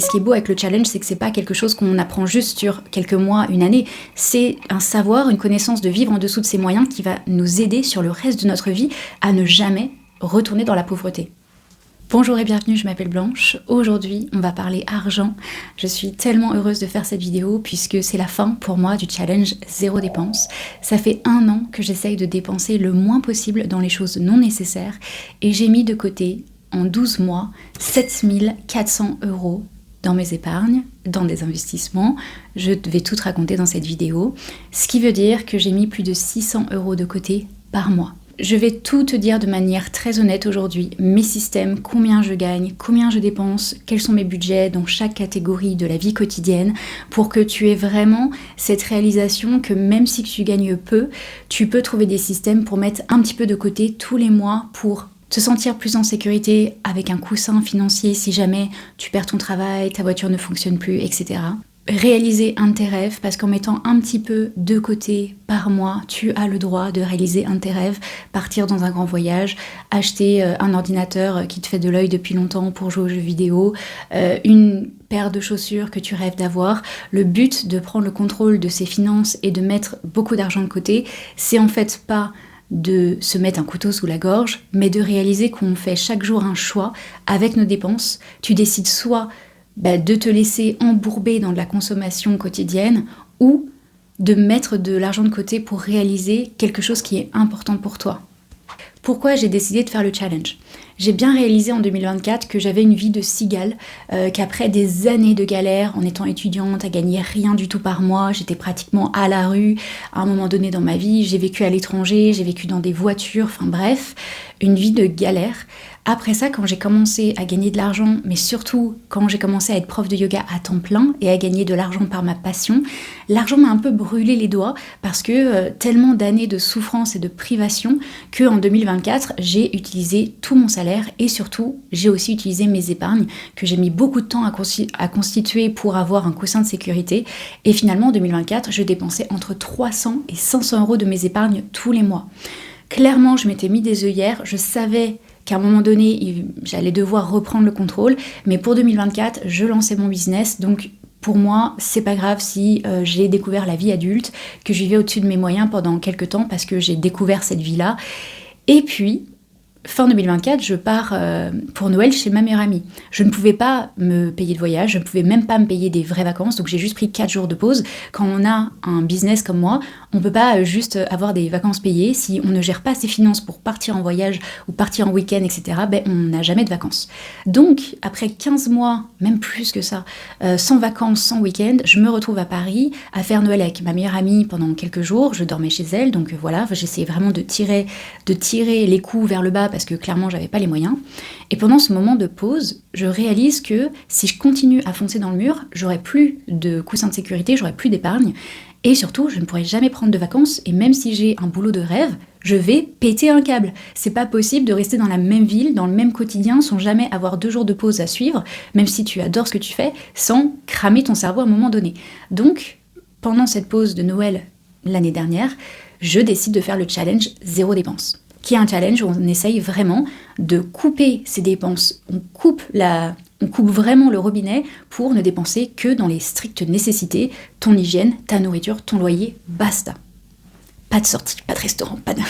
Ce qui est beau avec le challenge, c'est que c'est pas quelque chose qu'on apprend juste sur quelques mois, une année. C'est un savoir, une connaissance de vivre en dessous de ses moyens qui va nous aider sur le reste de notre vie à ne jamais retourner dans la pauvreté. Bonjour et bienvenue, je m'appelle Blanche. Aujourd'hui, on va parler argent. Je suis tellement heureuse de faire cette vidéo puisque c'est la fin pour moi du challenge zéro dépense. Ça fait 1 an que j'essaye de dépenser le moins possible dans les choses non nécessaires et j'ai mis de côté en 12 mois 7400 € dans mes épargnes, dans des investissements. Je vais tout te raconter dans cette vidéo. Ce qui veut dire que j'ai mis plus de 600 € de côté par mois. Je vais tout te dire de manière très honnête aujourd'hui, mes systèmes, combien je gagne, combien je dépense, quels sont mes budgets dans chaque catégorie de la vie quotidienne, pour que tu aies vraiment cette réalisation que même si tu gagnes peu, tu peux trouver des systèmes pour mettre un petit peu de côté tous les mois pour te sentir plus en sécurité avec un coussin financier si jamais tu perds ton travail, ta voiture ne fonctionne plus, etc. Réaliser un de tes rêves, parce qu'en mettant un petit peu de côté par mois, tu as le droit de réaliser un de tes rêves, partir dans un grand voyage, acheter un ordinateur qui te fait de l'œil depuis longtemps pour jouer aux jeux vidéo, une paire de chaussures que tu rêves d'avoir. Le but de prendre le contrôle de ses finances et de mettre beaucoup d'argent de côté, c'est en fait pas de se mettre un couteau sous la gorge, mais de réaliser qu'on fait chaque jour un choix avec nos dépenses. Tu décides soit de te laisser embourber dans de la consommation quotidienne ou de mettre de l'argent de côté pour réaliser quelque chose qui est important pour toi. Pourquoi j'ai décidé de faire le challenge ? J'ai bien réalisé en 2024 que j'avais une vie de cigale, qu'après des années de galère en étant étudiante, à gagner rien du tout par mois, j'étais pratiquement à la rue à un moment donné dans ma vie, j'ai vécu à l'étranger, j'ai vécu dans des voitures, enfin bref, une vie de galère. Après ça, quand j'ai commencé à gagner de l'argent, mais surtout quand j'ai commencé à être prof de yoga à temps plein et à gagner de l'argent par ma passion, l'argent m'a un peu brûlé les doigts parce que tellement d'années de souffrance et de privation qu'en 2024, j'ai utilisé tout mon salaire et surtout, j'ai aussi utilisé mes épargnes que j'ai mis beaucoup de temps à constituer pour avoir un coussin de sécurité. Et finalement, en 2024, je dépensais entre 300 et 500 € de mes épargnes tous les mois. Clairement, je m'étais mis des œillères, je savais qu'à un moment donné, j'allais devoir reprendre le contrôle, mais pour 2024, je lançais mon business, donc pour moi, c'est pas grave si j'ai découvert la vie adulte, que je vivais au-dessus de mes moyens pendant quelques temps, parce que j'ai découvert cette vie-là. Et puis, fin 2024, je pars pour Noël chez ma meilleure amie. Je ne pouvais pas me payer de voyage, je ne pouvais même pas me payer des vraies vacances, donc j'ai juste pris 4 jours de pause. Quand on a un business comme moi, on ne peut pas juste avoir des vacances payées. Si on ne gère pas ses finances pour partir en voyage ou partir en week-end, etc., on n'a jamais de vacances. Donc, après 15 mois, même plus que ça, sans vacances, sans week-end, je me retrouve à Paris à faire Noël avec ma meilleure amie pendant quelques jours. Je dormais chez elle, donc voilà, j'essayais vraiment de tirer les coups vers le bas parce que clairement, j'avais pas les moyens. Et pendant ce moment de pause, je réalise que si je continue à foncer dans le mur, j'aurai plus de coussin de sécurité, j'aurai plus d'épargne. Et surtout, je ne pourrai jamais prendre de vacances, et même si j'ai un boulot de rêve, je vais péter un câble. C'est pas possible de rester dans la même ville, dans le même quotidien, sans jamais avoir 2 jours de pause à suivre, même si tu adores ce que tu fais, sans cramer ton cerveau à un moment donné. Donc, pendant cette pause de Noël l'année dernière, je décide de faire le challenge zéro dépense, qui est un challenge où on essaye vraiment de couper ses dépenses. On coupe vraiment le robinet pour ne dépenser que dans les strictes nécessités, ton hygiène, ta nourriture, ton loyer, basta. Pas de sortie, pas de restaurant, pas de...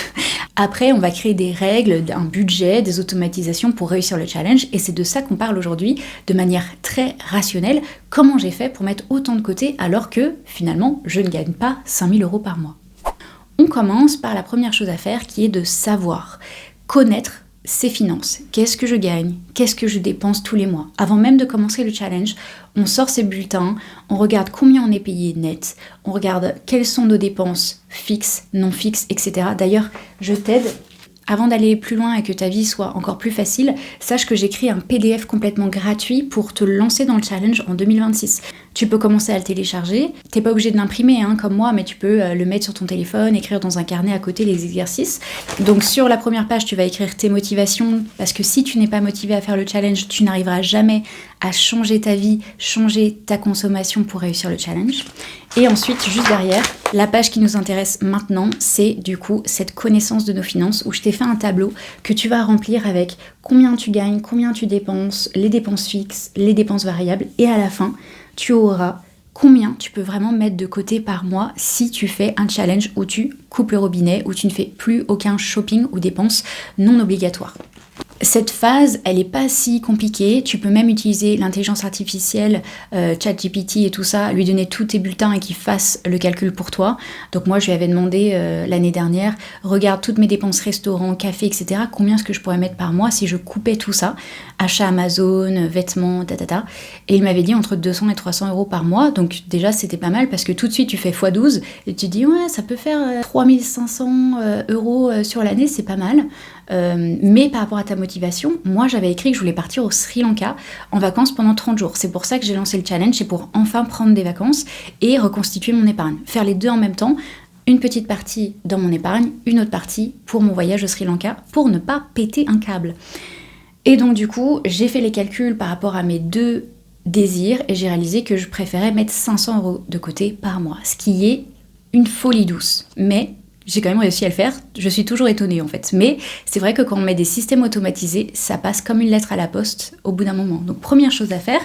Après, on va créer des règles, un budget, des automatisations pour réussir le challenge, et c'est de ça qu'on parle aujourd'hui, de manière très rationnelle. Comment j'ai fait pour mettre autant de côté alors que, finalement, je ne gagne pas 5 000 € par mois. On commence par la première chose à faire qui est de savoir, connaître ses finances. Qu'est-ce que je gagne? Qu'est-ce que je dépense tous les mois? Avant même de commencer le challenge, on sort ses bulletins, on regarde combien on est payé net, on regarde quelles sont nos dépenses fixes, non fixes, etc. D'ailleurs, je t'aide. Avant d'aller plus loin et que ta vie soit encore plus facile, sache que j'écris un PDF complètement gratuit pour te lancer dans le challenge en 2026. Tu peux commencer à le télécharger. T'es pas obligé de l'imprimer comme moi, mais tu peux le mettre sur ton téléphone, écrire dans un carnet à côté les exercices. Donc sur la première page, tu vas écrire tes motivations, parce que si tu n'es pas motivé à faire le challenge, tu n'arriveras jamais à changer ta vie, changer ta consommation pour réussir le challenge. Et ensuite, juste derrière, la page qui nous intéresse maintenant, c'est du coup cette connaissance de nos finances où je t'ai fait un tableau que tu vas remplir avec combien tu gagnes, combien tu dépenses, les dépenses fixes, les dépenses variables, et à la fin, tu auras combien tu peux vraiment mettre de côté par mois si tu fais un challenge où tu coupes le robinet, où tu ne fais plus aucun shopping ou dépenses non obligatoires. Cette phase, elle n'est pas si compliquée. Tu peux même utiliser l'intelligence artificielle, ChatGPT et tout ça, lui donner tous tes bulletins et qu'il fasse le calcul pour toi. Donc moi, je lui avais demandé l'année dernière, regarde toutes mes dépenses restaurants, café, etc. Combien est-ce que je pourrais mettre par mois si je coupais tout ça, achat Amazon, vêtements, tatata. Et il m'avait dit entre 200 et 300 euros par mois. Donc déjà, c'était pas mal parce que tout de suite, tu fais x12 et tu te dis, ouais, ça peut faire 3500 euros sur l'année, c'est pas mal. Mais par rapport à ta motivation, moi j'avais écrit que je voulais partir au Sri Lanka en vacances pendant 30 jours. C'est pour ça que j'ai lancé le challenge, c'est pour enfin prendre des vacances et reconstituer mon épargne. Faire les deux en même temps, une petite partie dans mon épargne, une autre partie pour mon voyage au Sri Lanka, pour ne pas péter un câble. Et donc du coup, j'ai fait les calculs par rapport à mes deux désirs et j'ai réalisé que je préférais mettre 500 euros de côté par mois, ce qui est une folie douce. Mais j'ai quand même réussi à le faire, je suis toujours étonnée en fait. Mais c'est vrai que quand on met des systèmes automatisés, ça passe comme une lettre à la poste au bout d'un moment. Donc première chose à faire,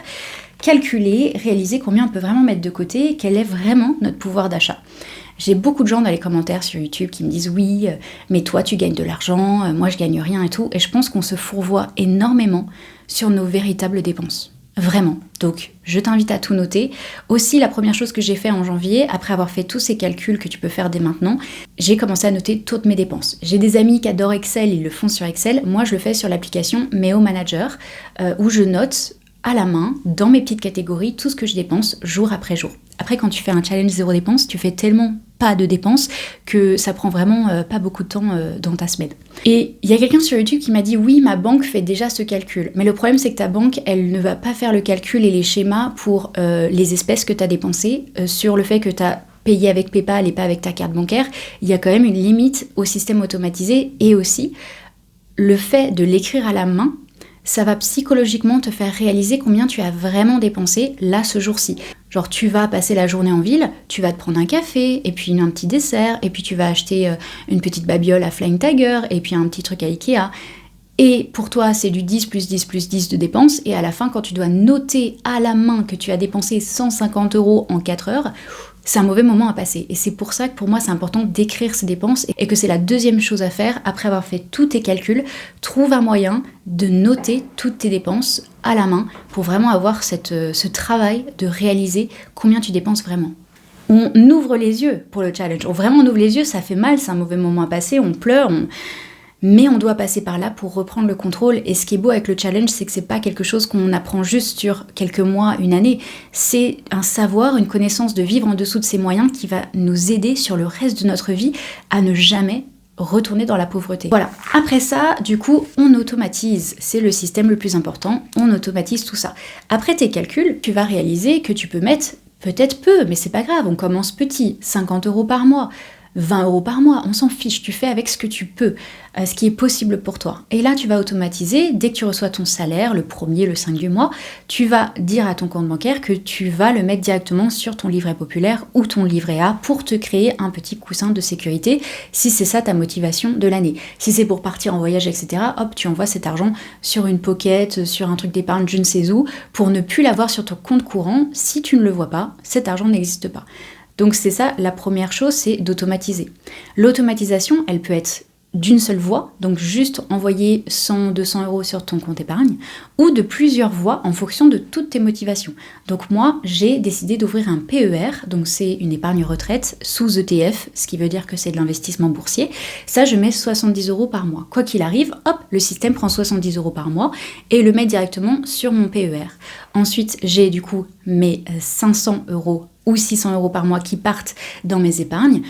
calculer, réaliser combien on peut vraiment mettre de côté, quel est vraiment notre pouvoir d'achat. J'ai beaucoup de gens dans les commentaires sur YouTube qui me disent oui, mais toi tu gagnes de l'argent, moi je gagne rien et tout. Et je pense qu'on se fourvoie énormément sur nos véritables dépenses. Vraiment. Donc, je t'invite à tout noter. Aussi, la première chose que j'ai fait en janvier, après avoir fait tous ces calculs que tu peux faire dès maintenant, j'ai commencé à noter toutes mes dépenses. J'ai des amis qui adorent Excel, ils le font sur Excel. Moi, je le fais sur l'application Meo Manager, où je note à la main, dans mes petites catégories, tout ce que je dépense jour après jour. Après, quand tu fais un challenge zéro dépense, tu fais tellement pas de dépenses que ça prend vraiment pas beaucoup de temps dans ta semaine. Et il y a quelqu'un sur YouTube qui m'a dit oui, ma banque fait déjà ce calcul. Mais le problème, c'est que ta banque, elle ne va pas faire le calcul et les schémas pour les espèces que tu as dépensées, sur le fait que tu as payé avec PayPal et pas avec ta carte bancaire. Il y a quand même une limite au système automatisé et aussi le fait de l'écrire à la main, ça va psychologiquement te faire réaliser combien tu as vraiment dépensé là ce jour-ci. Genre tu vas passer la journée en ville, tu vas te prendre un café, et puis un petit dessert, et puis tu vas acheter une petite babiole à Flying Tiger, et puis un petit truc à Ikea. Et pour toi, c'est du 10 plus 10 plus 10 de dépenses, et à la fin, quand tu dois noter à la main que tu as dépensé 150 € en 4 heures, c'est un mauvais moment à passer. Et c'est pour ça que pour moi, c'est important d'écrire ces dépenses et que c'est la deuxième chose à faire après avoir fait tous tes calculs. Trouve un moyen de noter toutes tes dépenses à la main pour vraiment avoir ce travail de réaliser combien tu dépenses vraiment. On ouvre les yeux pour le challenge. On ouvre les yeux, ça fait mal, c'est un mauvais moment à passer, on pleure, mais on doit passer par là pour reprendre le contrôle. Et ce qui est beau avec le challenge, c'est que c'est pas quelque chose qu'on apprend juste sur quelques mois, une année. C'est un savoir, une connaissance de vivre en dessous de ses moyens qui va nous aider sur le reste de notre vie à ne jamais retourner dans la pauvreté. Voilà. Après ça, du coup, on automatise. C'est le système le plus important. On automatise tout ça. Après tes calculs, tu vas réaliser que tu peux mettre peut-être peu, mais c'est pas grave. On commence petit. 50 € par mois. 20 € par mois, on s'en fiche, tu fais avec ce que tu peux, ce qui est possible pour toi. Et là, tu vas automatiser, dès que tu reçois ton salaire, le 1er, le 5 du mois, tu vas dire à ton compte bancaire que tu vas le mettre directement sur ton livret populaire ou ton livret A pour te créer un petit coussin de sécurité, si c'est ça ta motivation de l'année. Si c'est pour partir en voyage, etc., hop, tu envoies cet argent sur une pocket, sur un truc d'épargne, je ne sais où, pour ne plus l'avoir sur ton compte courant. Si tu ne le vois pas, cet argent n'existe pas. Donc c'est ça, la première chose, c'est d'automatiser. L'automatisation, elle peut être d'une seule voie, donc juste envoyer 100, 200 € sur ton compte épargne, ou de plusieurs voies en fonction de toutes tes motivations. Donc moi, j'ai décidé d'ouvrir un PER, donc c'est une épargne retraite sous ETF, ce qui veut dire que c'est de l'investissement boursier. Ça, je mets 70 € par mois. Quoi qu'il arrive, hop, le système prend 70 € par mois et le met directement sur mon PER. Ensuite, j'ai du coup mes 500 € ou 600 € par mois qui partent dans mes épargnes.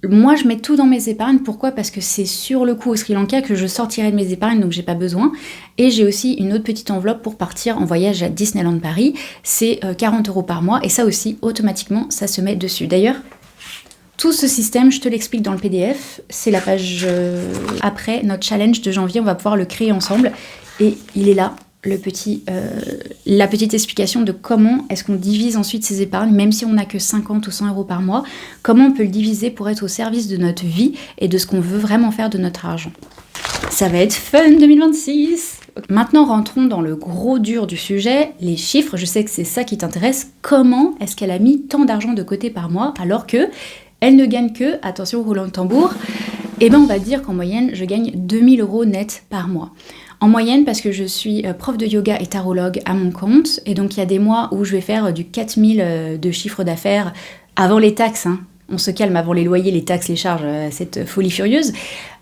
Moi, je mets tout dans mes épargnes. Pourquoi ? Parce que c'est sur le coup au Sri Lanka que je sortirai de mes épargnes, donc j'ai pas besoin. Et j'ai aussi une autre petite enveloppe pour partir en voyage à Disneyland Paris. C'est 40 € par mois. Et ça aussi, automatiquement, ça se met dessus. D'ailleurs, tout ce système, je te l'explique dans le PDF. C'est la page après notre challenge de janvier. On va pouvoir le créer ensemble. Et il est là. la petite explication de comment est-ce qu'on divise ensuite ses épargnes, même si on n'a que 50 ou 100 euros par mois, comment on peut le diviser pour être au service de notre vie et de ce qu'on veut vraiment faire de notre argent. Ça va être fun 2026. Maintenant, rentrons dans le gros dur du sujet, les chiffres. Je sais que c'est ça qui t'intéresse. Comment est-ce qu'elle a mis tant d'argent de côté par mois alors que elle ne gagne que, attention roulement de tambour, on va dire qu'en moyenne, je gagne 2000 euros net par mois. En moyenne, parce que je suis prof de yoga et tarologue à mon compte, et donc il y a des mois où je vais faire du 4000 de chiffre d'affaires avant les taxes, hein. On se calme avant les loyers, les taxes, les charges, cette folie furieuse.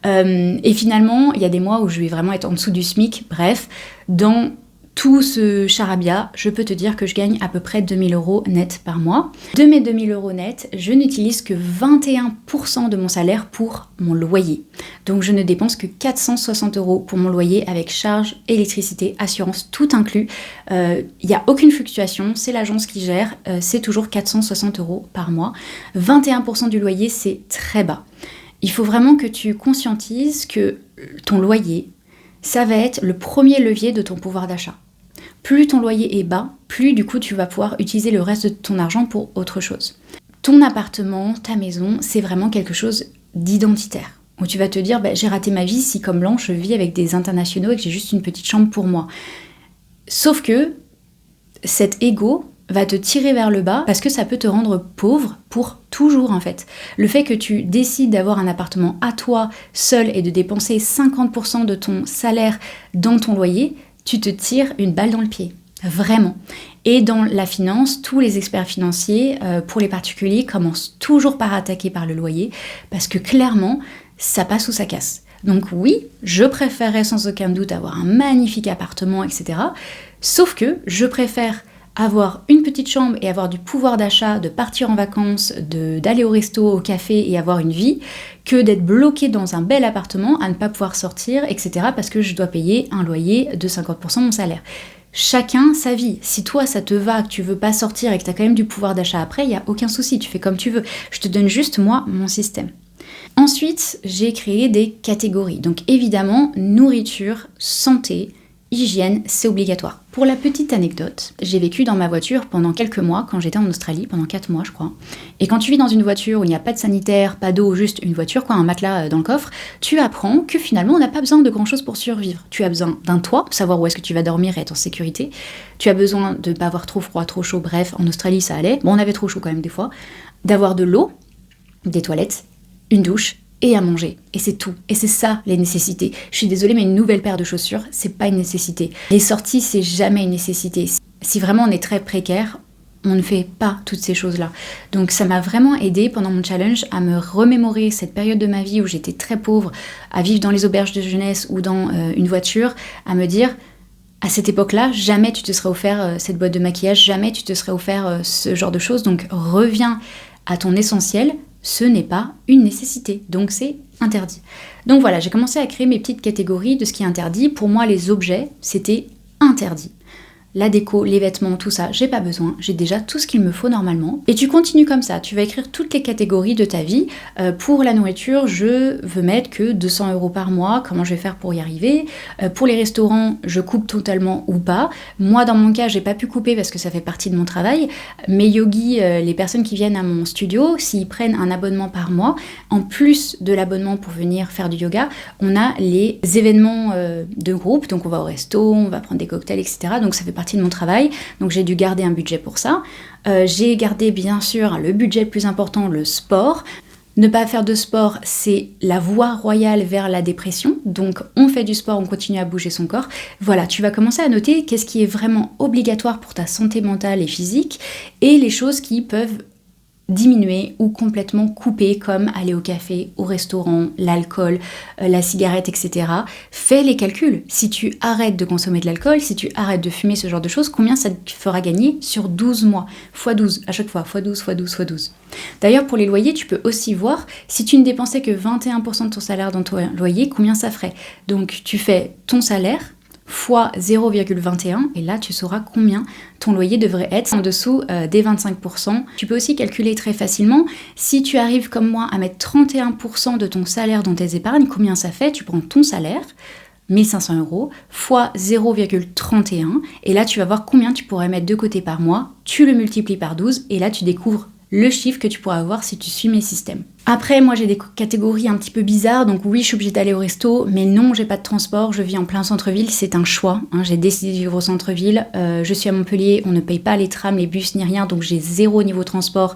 Et finalement, il y a des mois où je vais vraiment être en dessous du SMIC. Bref, dans tout ce charabia, je peux te dire que je gagne à peu près 2000 euros net par mois. De mes 2000 euros net, je n'utilise que 21% de mon salaire pour mon loyer. Donc je ne dépense que 460 euros pour mon loyer avec charges, électricité, assurance, tout inclus. Il n'y a aucune fluctuation, c'est l'agence qui gère, c'est toujours 460 euros par mois. 21% du loyer, c'est très bas. Il faut vraiment que tu conscientises que ton loyer, ça va être le premier levier de ton pouvoir d'achat. Plus ton loyer est bas, plus du coup tu vas pouvoir utiliser le reste de ton argent pour autre chose. Ton appartement, ta maison, c'est vraiment quelque chose d'identitaire. Où tu vas te dire, j'ai raté ma vie si comme Blanche je vis avec des internationaux et que j'ai juste une petite chambre pour moi. Sauf que cet ego va te tirer vers le bas parce que ça peut te rendre pauvre pour toujours en fait. Le fait que tu décides d'avoir un appartement à toi seul et de dépenser 50% de ton salaire dans ton loyer, tu te tires une balle dans le pied. Vraiment. Et dans la finance, tous les experts financiers, pour les particuliers, commencent toujours par attaquer par le loyer parce que clairement, ça passe ou ça casse. Donc oui, je préférerais sans aucun doute avoir un magnifique appartement, etc. Sauf que je préfère avoir une petite chambre et avoir du pouvoir d'achat, de partir en vacances, d'aller au resto, au café et avoir une vie, que d'être bloqué dans un bel appartement à ne pas pouvoir sortir, etc. parce que je dois payer un loyer de 50% de mon salaire. Chacun sa vie. Si toi ça te va, que tu veux pas sortir et que tu as quand même du pouvoir d'achat après, il n'y a aucun souci, tu fais comme tu veux. Je te donne juste moi mon système. Ensuite, j'ai créé des catégories. Donc évidemment, nourriture, santé, hygiène, c'est obligatoire. Pour la petite anecdote, j'ai vécu dans ma voiture pendant quelques mois, quand j'étais en Australie, pendant 4 mois je crois. Et quand tu vis dans une voiture où il n'y a pas de sanitaire, pas d'eau, juste une voiture, un matelas dans le coffre, tu apprends que finalement on n'a pas besoin de grand chose pour survivre. Tu as besoin d'un toit, savoir où est-ce que tu vas dormir et être en sécurité. Tu as besoin de ne pas avoir trop froid, trop chaud, bref, en Australie ça allait. Bon, on avait trop chaud quand même des fois. D'avoir de l'eau, des toilettes, une douche, et à manger. Et c'est tout. Et c'est ça, les nécessités. Je suis désolée, mais une nouvelle paire de chaussures, c'est pas une nécessité. Les sorties, c'est jamais une nécessité. Si vraiment on est très précaire, on ne fait pas toutes ces choses-là. Donc ça m'a vraiment aidée pendant mon challenge à me remémorer cette période de ma vie où j'étais très pauvre, à vivre dans les auberges de jeunesse ou dans une voiture, à me dire, à cette époque-là, jamais tu te serais offert cette boîte de maquillage, jamais tu te serais offert ce genre de choses. Donc reviens à ton essentiel. Ce n'est pas une nécessité, donc c'est interdit. Donc voilà, j'ai commencé à créer mes petites catégories de ce qui est interdit. Pour moi, les objets, c'était interdit. La déco, les vêtements, tout ça, j'ai pas besoin, j'ai déjà tout ce qu'il me faut normalement. Et tu continues comme ça, tu vas écrire toutes les catégories de ta vie. Pour la nourriture, je veux mettre que 200 euros par mois, comment je vais faire pour y arriver. Pour les restaurants, je coupe totalement ou pas. Moi, dans mon cas, j'ai pas pu couper parce que ça fait partie de mon travail. Mes yogis, les personnes qui viennent à mon studio, s'ils prennent un abonnement par mois, en plus de l'abonnement pour venir faire du yoga, on a les événements de groupe, donc on va au resto, on va prendre des cocktails, etc. Donc ça fait partie de mon travail, donc j'ai dû garder un budget pour ça. J'ai gardé bien sûr le budget le plus important, le sport. Ne pas faire de sport, c'est la voie royale vers la dépression, donc on fait du sport, on continue à bouger son corps. Voilà, tu vas commencer à noter qu'est-ce qui est vraiment obligatoire pour ta santé mentale et physique, et les choses qui peuvent diminuer ou complètement couper, comme aller au café, au restaurant, l'alcool, la cigarette, etc. Fais les calculs. Si tu arrêtes de consommer de l'alcool, si tu arrêtes de fumer, ce genre de choses, combien ça te fera gagner sur 12 mois x 12, à chaque fois, x 12, x 12, x 12. D'ailleurs, pour les loyers, tu peux aussi voir, si tu ne dépensais que 21% de ton salaire dans ton loyer, combien ça ferait. Donc, tu fais ton salaire fois 0,21 et là tu sauras combien ton loyer devrait être en dessous des 25%. Tu peux aussi calculer très facilement, si tu arrives comme moi à mettre 31% de ton salaire dans tes épargnes, combien ça fait? Tu prends ton salaire 1500 € fois 0,31 et là tu vas voir combien tu pourrais mettre de côté par mois, tu le multiplies par 12 et là tu découvres le chiffre que tu pourras avoir si tu suis mes systèmes. Après, moi j'ai des catégories un petit peu bizarres, donc oui, je suis obligée d'aller au resto, mais non, j'ai pas de transport, je vis en plein centre-ville, c'est un choix. J'ai décidé de vivre au centre-ville, je suis à Montpellier, on ne paye pas les trams, les bus ni rien, donc j'ai zéro niveau transport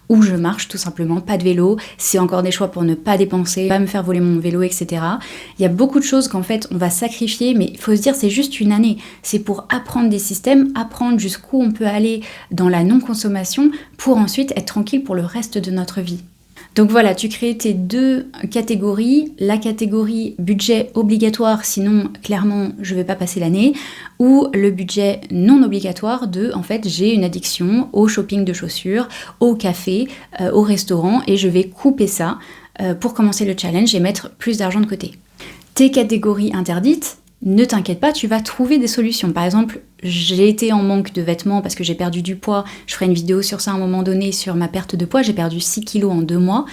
où je marche tout simplement, pas de vélo, c'est encore des choix pour ne pas dépenser, pas me faire voler mon vélo, etc. Il y a beaucoup de choses qu'en fait on va sacrifier, mais il faut se dire c'est juste une année, c'est pour apprendre des systèmes, apprendre jusqu'où on peut aller dans la non-consommation pour ensuite être tranquille pour le reste de notre vie. Donc voilà, tu crées tes deux catégories, la catégorie budget obligatoire, sinon clairement je vais pas passer l'année, ou le budget non obligatoire de, en fait j'ai une addiction au shopping de chaussures, au café, au restaurant et je vais couper ça pour commencer le challenge et mettre plus d'argent de côté. Tes catégories interdites, ne t'inquiète pas, tu vas trouver des solutions. Par exemple, j'ai été en manque de vêtements parce que j'ai perdu du poids. Je ferai une vidéo sur ça à un moment donné, sur ma perte de poids. J'ai perdu 6 kilos en 2 mois.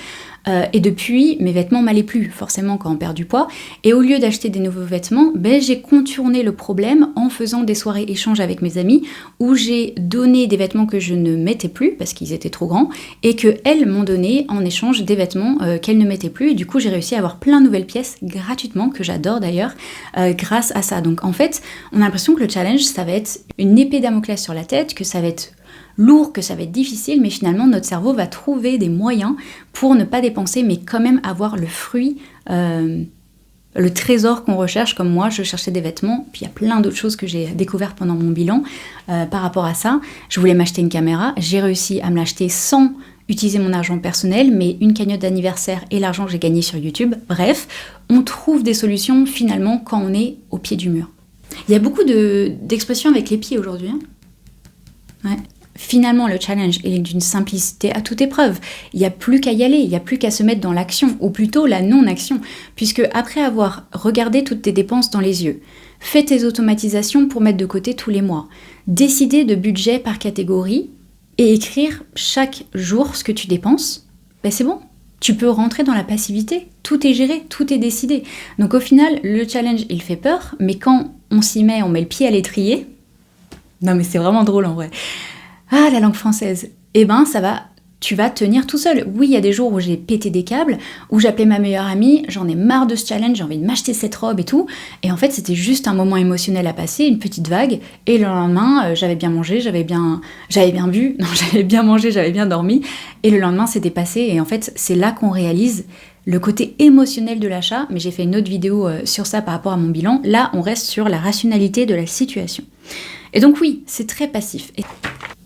Et depuis, mes vêtements m'allaient plus, forcément, quand on perd du poids. Et au lieu d'acheter des nouveaux vêtements, j'ai contourné le problème en faisant des soirées échanges avec mes amis où j'ai donné des vêtements que je ne mettais plus parce qu'ils étaient trop grands et qu'elles m'ont donné en échange des vêtements qu'elles ne mettaient plus. Et du coup, j'ai réussi à avoir plein de nouvelles pièces gratuitement, que j'adore d'ailleurs, grâce à ça. Donc en fait, on a l'impression que le challenge, ça va être une épée Damoclès sur la tête, que ça va être lourd, que ça va être difficile, mais finalement notre cerveau va trouver des moyens pour ne pas dépenser, mais quand même avoir le fruit, le trésor qu'on recherche, comme moi je cherchais des vêtements, puis il y a plein d'autres choses que j'ai découvertes pendant mon bilan par rapport à ça. Je voulais m'acheter une caméra, j'ai réussi à me l'acheter sans utiliser mon argent personnel, mais une cagnotte d'anniversaire et l'argent que j'ai gagné sur YouTube. Bref, on trouve des solutions finalement quand on est au pied du mur. Il y a beaucoup d'expressions avec les pieds aujourd'hui. Ouais. Finalement, le challenge est d'une simplicité à toute épreuve. Il n'y a plus qu'à y aller, il n'y a plus qu'à se mettre dans l'action, ou plutôt la non-action, puisque après avoir regardé toutes tes dépenses dans les yeux, fait tes automatisations pour mettre de côté tous les mois, décider de budget par catégorie et écrire chaque jour ce que tu dépenses, c'est bon. Tu peux rentrer dans la passivité, tout est géré, tout est décidé. Donc au final, le challenge, il fait peur, mais quand on s'y met, on met le pied à l'étrier, non mais c'est vraiment drôle en vrai. Ah, la langue française. Ça va, tu vas tenir tout seul. Oui, il y a des jours où j'ai pété des câbles, où j'appelais ma meilleure amie, j'en ai marre de ce challenge, j'ai envie de m'acheter cette robe et tout. Et en fait, c'était juste un moment émotionnel à passer, une petite vague. Et le lendemain, j'avais bien mangé, j'avais bien bu, non, j'avais bien mangé, j'avais bien dormi. Et le lendemain, c'était passé. Et en fait, c'est là qu'on réalise le côté émotionnel de l'achat. Mais j'ai fait une autre vidéo sur ça par rapport à mon bilan. Là, on reste sur la rationalité de la situation. Et donc oui, c'est très passif.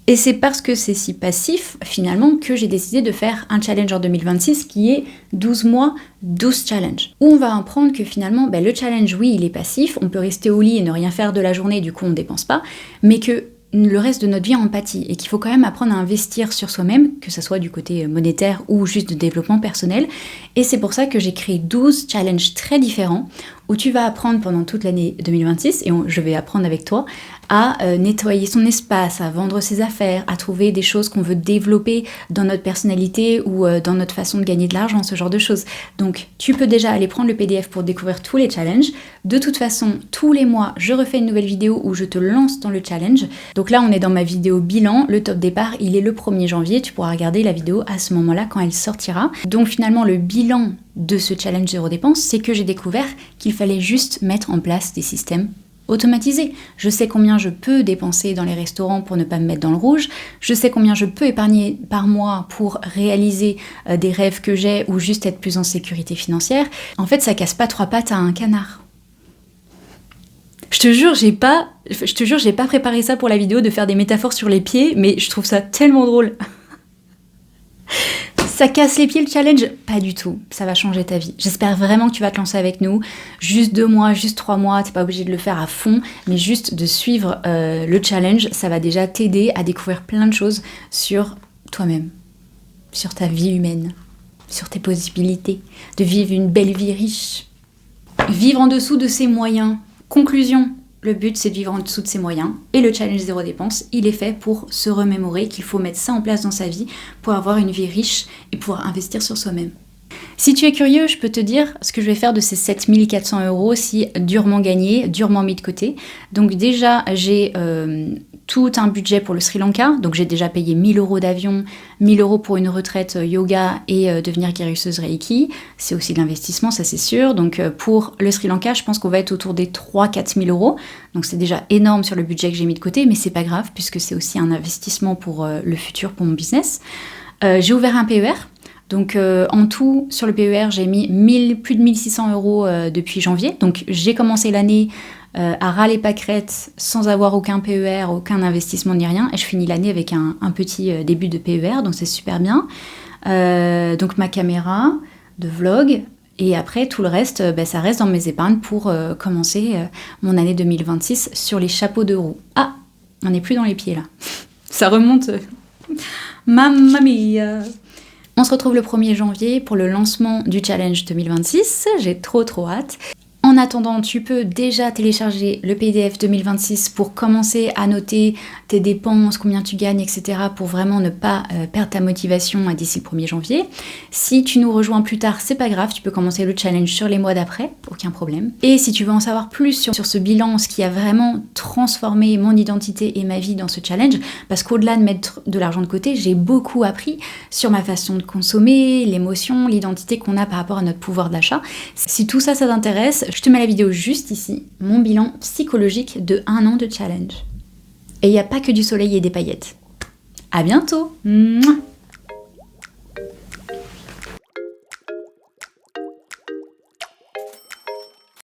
Et c'est parce que c'est si passif, finalement, que j'ai décidé de faire un challenge en 2026 qui est 12 mois, 12 challenges. Où on va apprendre que finalement, le challenge, oui, il est passif, on peut rester au lit et ne rien faire de la journée, du coup on ne dépense pas, mais que le reste de notre vie en pâtit et qu'il faut quand même apprendre à investir sur soi-même, que ce soit du côté monétaire ou juste de développement personnel. Et c'est pour ça que j'ai créé 12 challenges très différents où tu vas apprendre pendant toute l'année 2026, et je vais apprendre avec toi, à nettoyer son espace, à vendre ses affaires, à trouver des choses qu'on veut développer dans notre personnalité ou dans notre façon de gagner de l'argent, ce genre de choses. Donc tu peux déjà aller prendre le PDF pour découvrir tous les challenges. De toute façon, tous les mois, je refais une nouvelle vidéo où je te lance dans le challenge. Donc là, on est dans ma vidéo bilan. Le top départ, il est le 1er janvier. Tu pourras regarder la vidéo à ce moment-là quand elle sortira. Donc finalement, le bilan de ce challenge zéro dépense, c'est que j'ai découvert qu'il fallait juste mettre en place des systèmes automatisés. Je sais combien je peux dépenser dans les restaurants pour ne pas me mettre dans le rouge. Je sais combien je peux épargner par mois pour réaliser des rêves que j'ai ou juste être plus en sécurité financière. En fait, ça casse pas 3 pattes à un canard. Je te jure, j'ai pas préparé ça pour la vidéo de faire des métaphores sur les pieds, mais je trouve ça tellement drôle. Ça casse les pieds le challenge? Pas du tout, ça va changer ta vie. J'espère vraiment que tu vas te lancer avec nous. Juste 2 mois, juste 3 mois, t'es pas obligé de le faire à fond, mais juste de suivre le challenge, ça va déjà t'aider à découvrir plein de choses sur toi-même, sur ta vie humaine, sur tes possibilités, de vivre une belle vie riche. Vivre en dessous de ses moyens. Conclusion. Le but, c'est de vivre en dessous de ses moyens. Et le challenge zéro dépense, il est fait pour se remémorer qu'il faut mettre ça en place dans sa vie pour avoir une vie riche et pouvoir investir sur soi-même. Si tu es curieux, je peux te dire ce que je vais faire de ces 7400 € si durement gagnés, durement mis de côté. Donc déjà, j'ai tout un budget pour le Sri Lanka. Donc j'ai déjà payé 1000 € d'avion, 1000 € pour une retraite yoga et devenir guérisseuse Reiki. C'est aussi de l'investissement, ça c'est sûr. Donc pour le Sri Lanka, je pense qu'on va être autour des 3-4 000 €. Donc c'est déjà énorme sur le budget que j'ai mis de côté, mais c'est pas grave puisque c'est aussi un investissement pour le futur, pour mon business. J'ai ouvert un PER. Donc en tout, sur le PER, j'ai mis plus de 1600 € depuis janvier. Donc j'ai commencé l'année à râler pâquerette sans avoir aucun PER, aucun investissement ni rien. Et je finis l'année avec un petit début de PER, donc c'est super bien. Donc ma caméra de vlog. Et après, tout le reste, ça reste dans mes épargnes pour commencer mon année 2026 sur les chapeaux de roue. Ah, on n'est plus dans les pieds là. Ça remonte. Mamma mia. On se retrouve le 1er janvier pour le lancement du challenge 2026. J'ai trop hâte. En attendant, tu peux déjà télécharger le PDF 2026 pour commencer à noter tes dépenses, combien tu gagnes, etc. pour vraiment ne pas perdre ta motivation d'ici le 1er janvier. Si tu nous rejoins plus tard, c'est pas grave, tu peux commencer le challenge sur les mois d'après, aucun problème. Et si tu veux en savoir plus sur ce bilan, ce qui a vraiment transformé mon identité et ma vie dans ce challenge, parce qu'au-delà de mettre de l'argent de côté, j'ai beaucoup appris sur ma façon de consommer, l'émotion, l'identité qu'on a par rapport à notre pouvoir d'achat. Si tout ça t'intéresse, je te mets la vidéo juste ici, mon bilan psychologique de 1 an de challenge. Et il n'y a pas que du soleil et des paillettes. À bientôt. Mouah.